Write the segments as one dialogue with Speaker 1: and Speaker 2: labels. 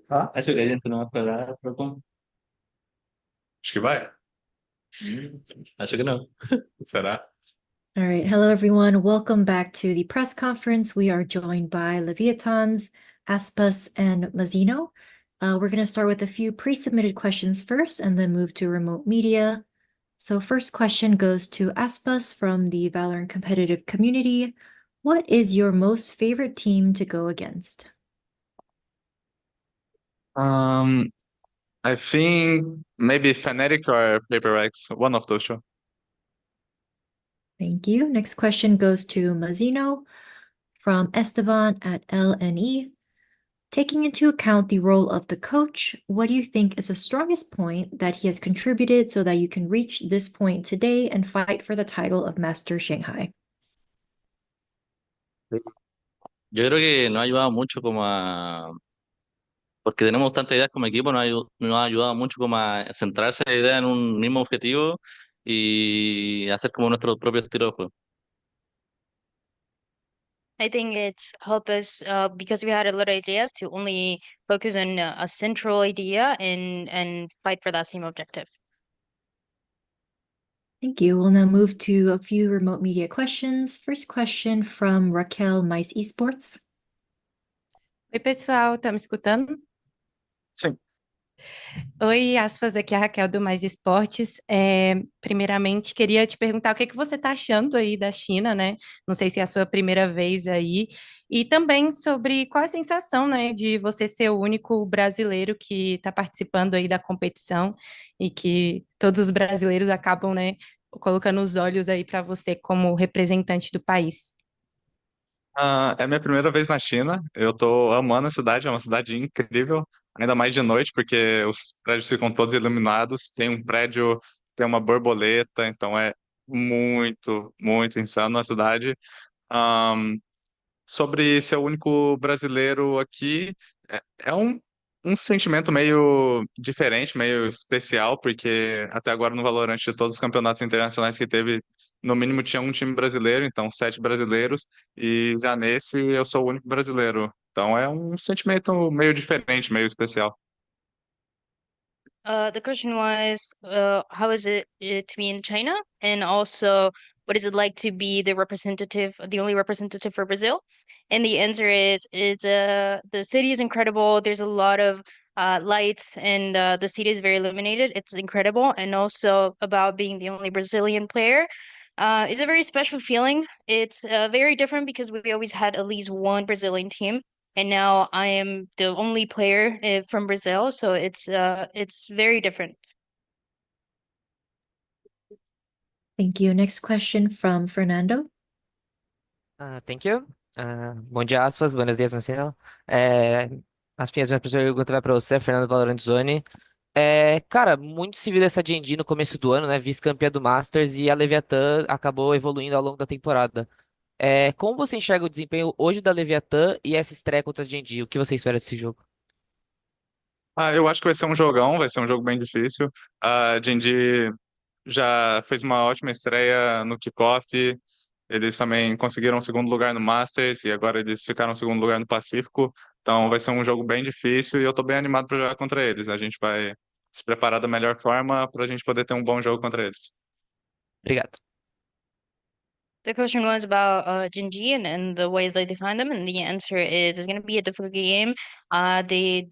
Speaker 1: Ah,
Speaker 2: Acho que a gente não vai esperar,
Speaker 1: acho que vai.
Speaker 2: acho que não.
Speaker 1: Será?
Speaker 3: All right. Hello, everyone. Welcome back to the press conference. We are joined by Leviatán's, Aspas, and Mazzino. We're going to start with a few pre-submitted questions first and then move to remote media. So first question goes to Aspas from the Valorant competitive community. What is your most favorite team to go against?
Speaker 1: Um, I think maybe Fnatic or Paper Rex, one of those two.
Speaker 3: Thank you. Next question goes to Mazzino from Esteban at LNE. Taking into account the role of the coach, what do you think is the strongest point that he has contributed so that you can reach this point today and fight for the title of Master Shanghai?
Speaker 2: Yo creo que nos ha ayudado mucho porque tenemos tantas ideas como equipo, nos ha ayudado mucho como a centrarse la idea en un mismo objetivo y hacer como nuestro propio estilo de juego.
Speaker 4: I think it's helped us because we had a lot of ideas to only focus on a central idea and fight for that same objective.
Speaker 3: Thank you. We'll now move to a few remote media questions. First question from Raquel Mais Esports.
Speaker 5: Oi, pessoal, tá me escutando?
Speaker 1: Sim.
Speaker 5: Oi, Aspas, aqui é a Raquel do Mais Esportes. Primeiramente, queria te perguntar o que que você está achando aí da China, né? Não sei se é a sua primeira vez aí. E também sobre qual a sensação, né, de você ser o único brasileiro que está participando aí da competição e que todos os brasileiros acabam, né, colocando os olhos aí para você como representante do país.
Speaker 1: É a minha primeira vez na China. Eu tô amando a cidade, é uma cidade incrível, ainda mais de noite, porque os prédios ficam todos iluminados. Tem um prédio, tem uma borboleta, então é muito, muito insano a cidade. Sobre ser o único brasileiro aqui, é um sentimento meio diferente, meio especial, porque até agora no Valorant, de todos os campeonatos internacionais que teve, no mínimo tinha um time brasileiro, então 7 brasileiros, e já nesse eu sou o único brasileiro. Então é um sentimento meio diferente, meio especial.
Speaker 4: The question was, how is it to be in China? And also, what is it like to be the representative, the only representative for Brazil? And the answer is, the city is incredible. There's a lot of lights, and the city is very illuminated. It's incredible. And also about being the only Brazilian player, it's a very special feeling. It's very different because we always had at least one Brazilian team, and now I am the only player from Brazil, so it's very different.
Speaker 3: Thank you. Next question from Fernando.
Speaker 6: Thank you. Bom dia, Aspas. Buenos dias, Marcelo. Minha primeira pergunta vai para você, Fernando Valorant Zone. Cara, muito se viu dessa Gen.G no começo do ano, né? Vice-campeã do Masters e a Leviatán acabou evoluindo ao longo da temporada. Como você enxerga o desempenho hoje da Leviatán e essa estreia contra a Gen.G? O que você espera desse jogo?
Speaker 1: Eu acho que vai ser um jogão, vai ser um jogo bem difícil. A Gen.G já fez uma ótima estreia no kickoff. Eles também conseguiram o segundo lugar no Masters e agora eles ficaram em segundo lugar no Pacífico. Então vai ser um jogo bem difícil e eu tô bem animado para jogar contra eles. A gente vai se preparar da melhor forma para a gente poder ter um bom jogo contra eles.
Speaker 6: Obrigado.
Speaker 4: The question was about Jinji and the way they define them, and the answer is it's going to be a difficult game. They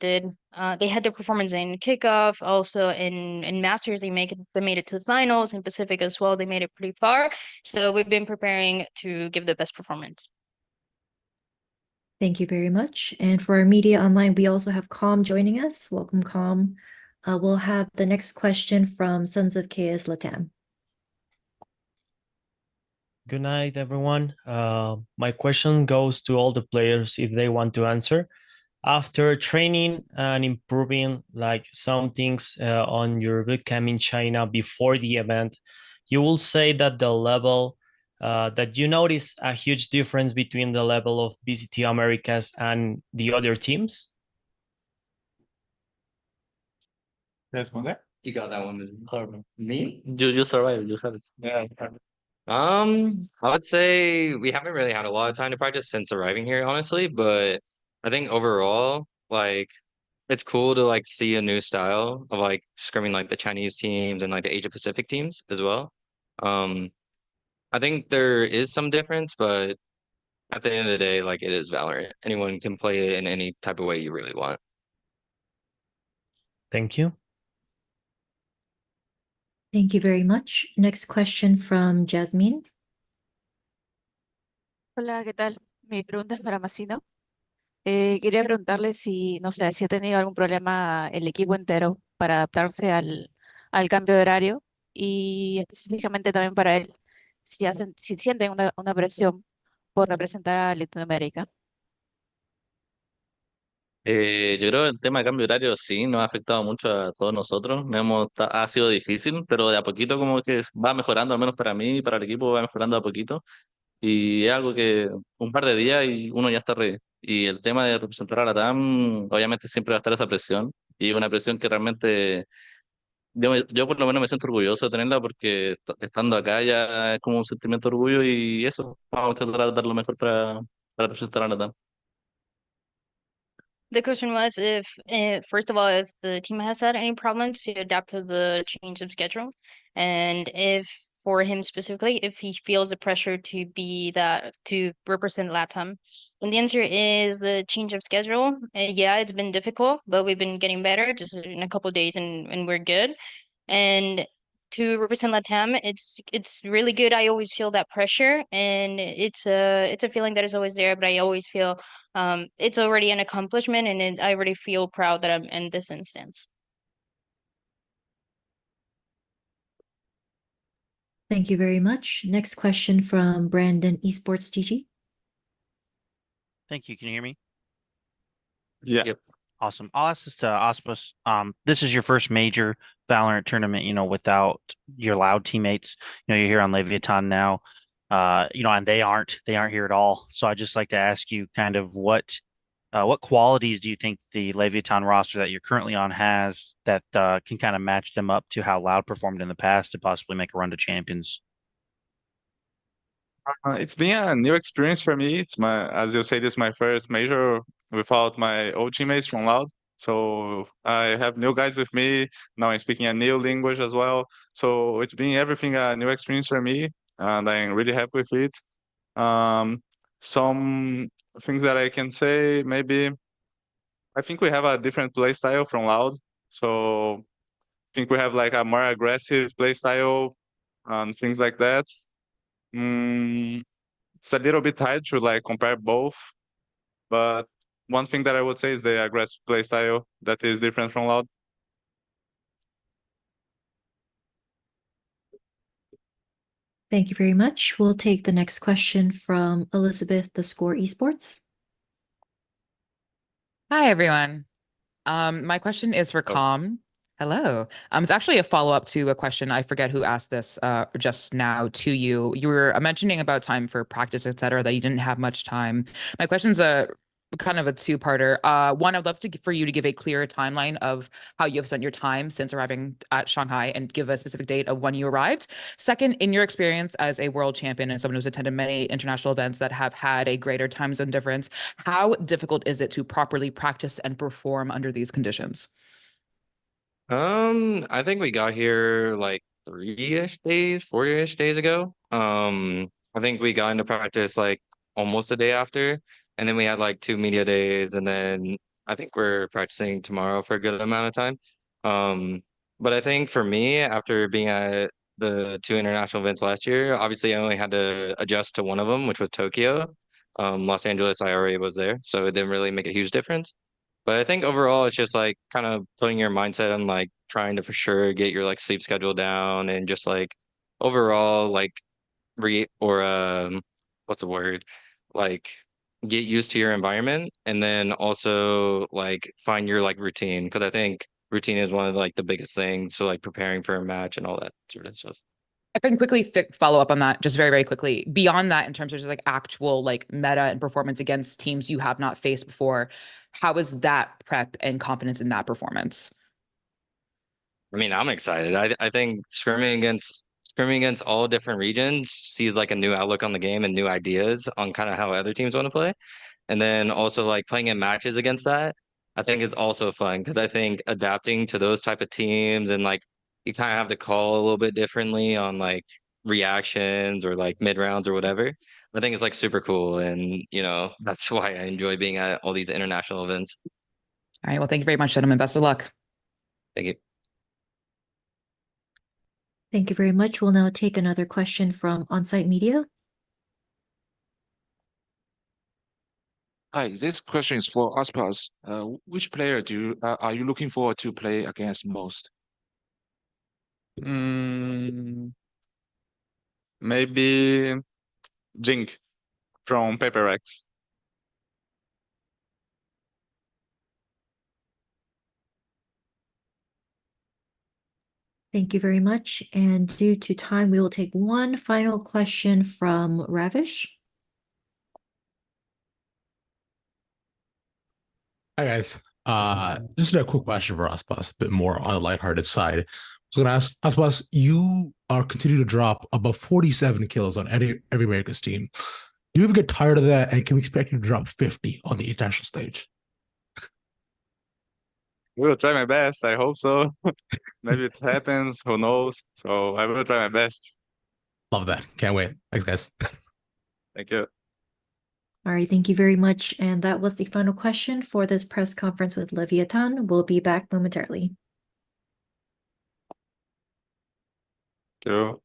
Speaker 4: had their performance in kickoff, also in Masters they made it to the finals, in Pacific as well they made it pretty far. So we've been preparing to give the best performance.
Speaker 3: Thank you very much. And for our media online, we also have Com joining us. Welcome, Com. We'll have the next question from Sons of Chaos Latam.
Speaker 7: Good night, everyone. My question goes to all the players if they want to answer. After training and improving like some things on your bootcamp in China before the event, you will say that the level that you notice a huge difference between the level of VCT Americas and the other teams?
Speaker 1: Responder?
Speaker 2: You got that one, me? You survived. You survived.
Speaker 1: Yeah.
Speaker 8: I would say we haven't really had a lot of time to practice since arriving here, honestly, but
Speaker 2: I think overall, like it's cool to like see a new style of like scrimming like the Chinese teams and like the Asia Pacific teams as well. Um, I think there is some difference, but at the end of the day, like it is Valorant. Anyone can play it in any type of way you really want.
Speaker 7: Thank you.
Speaker 3: Thank you very much. Next question from Jasmine.
Speaker 8: Hola, ¿qué tal? Mi pregunta es para Masino. Quería preguntarle si, no sé, si ha tenido algún problema el equipo entero para adaptarse al cambio de horario y específicamente también para él, si sienten una presión por representar a Latinoamérica.
Speaker 2: Yo creo que el tema de cambio de horario sí nos ha afectado mucho a todos nosotros. Ha sido difícil, pero de a poquito como que va mejorando, al menos para mí y para el equipo va mejorando de a poquito. Y es algo que un par de días y uno ya está ready. Y el tema de representar a la TAM, obviamente siempre va a estar esa presión. Y una presión que realmente yo por lo menos me siento orgulloso de tenerla porque estando acá ya es como un sentimiento de orgullo y eso, vamos a tratar de dar lo mejor para representar a la TAM.
Speaker 4: The question was if, first of all, if the team has had any problems to adapt to the change of schedule, and if for him specifically, if he feels the pressure to represent LATAM. And the answer is the change of schedule. Yeah, it's been difficult, but we've been getting better just in a couple of days, and we're good. And to represent Latam, it's really good. I always feel that pressure, and it's a feeling that is always there. But I always feel it's already an accomplishment, and I already feel proud that I'm in this instance.
Speaker 3: Thank you very much. Next question from Brandon Esports GG.
Speaker 9: Thank you. Can you hear me?
Speaker 1: Yeah.
Speaker 2: Yep.
Speaker 9: Awesome. I'll ask this to Aspas. This is your first major Valorant tournament, without your Loud teammates. You're here on Leviatán now. And they aren't here at all. So I'd just like to ask you kind of what qualities do you think the Leviatán roster that you're currently on has that can kind of match them up to how Loud performed in the past to possibly make a run to champions?
Speaker 1: It's been a new experience for me. As you say, this is my first major without my old teammates from Loud. So I have new guys with me. Now I'm speaking a new language as well. So it's been everything a new experience for me, and I'm really happy with it. Some things that I can say, maybe I think we have a different play style from Loud. So I think we have like a more aggressive play style and things like that. It's a little bit hard to like compare both, but one thing that I would say is the aggressive play style that is different from Loud.
Speaker 3: Thank you very much. We'll take the next question from Elizabeth, the Score Esports.
Speaker 10: Hi, everyone. My question is for Com. Hello. It's actually a follow-up to a question. I forget who asked this just now to you. You were mentioning about time for practice, et cetera, that you didn't have much time. My question's kind of a two-parter. One, I'd love for you to give a clear timeline of how you have spent your time since arriving at Shanghai and give a specific date of when you arrived. Second, in your experience as a world champion and someone who's attended many international events that have had a greater time zone difference, how difficult is it to properly practice and perform under these conditions?
Speaker 2: I think we got here like 3-ish days, 4-ish days ago. I think we got into practice like almost a day after, and then we had like 2 media days, and then I think we're practicing tomorrow for a good amount of time. But I think for me, after being at the 2 international events last year, obviously I only had to adjust to one of them, which was Tokyo. Los Angeles, I already was there, so it didn't really make a huge difference. But I think overall, it's just like kind of putting your mindset on like trying to for sure get your like sleep schedule down and just like overall like what's the word? Like get used to your environment and then also like find your like routine because I think routine is one of like the biggest things. So like preparing for a match and all that sort of stuff.
Speaker 10: If I can quickly follow up on that, just very, very quickly. Beyond that, in terms of just like actual like meta and performance against teams you have not faced before, how is that prep and confidence in that performance?
Speaker 2: I mean, I'm excited. I think scrimming against all different regions sees like a new outlook on the game and new ideas on kind of how other teams want to play. And then also like playing in matches against that, I think is also fun because I think adapting to those type of teams and like you kind of have to call a little bit differently on like reactions or like mid rounds or whatever. I think it's like super cool. And that's why I enjoy being at all these international events.
Speaker 10: All right. Well, thank you very much, gentlemen. Best of luck.
Speaker 2: Thank you.
Speaker 3: Thank you very much. We'll now take another question from on-site media.
Speaker 11: Hi, this question is for Aspas. Which player are you looking forward to play against most?
Speaker 1: Maybe Jink from Paper X.
Speaker 3: Thank you very much. And due to time, we will take one final question from Ravish.
Speaker 12: Hi guys. Just a quick question for Aspas, a bit more on the lighthearted side. I was going to ask Aspas, you are continuing to drop above 47 kills on every America's team. Do you ever get tired of that, and can we expect you to drop 50 on the international stage?
Speaker 1: Will try my best. I hope so. Maybe it happens. Who knows? So I will try my best.
Speaker 12: Love that. Can't wait. Thanks, guys.
Speaker 1: Thank you.
Speaker 3: All right, thank you very much. And that was the final question for this press conference with Leviatán. We'll be back momentarily.
Speaker 1: Thank you.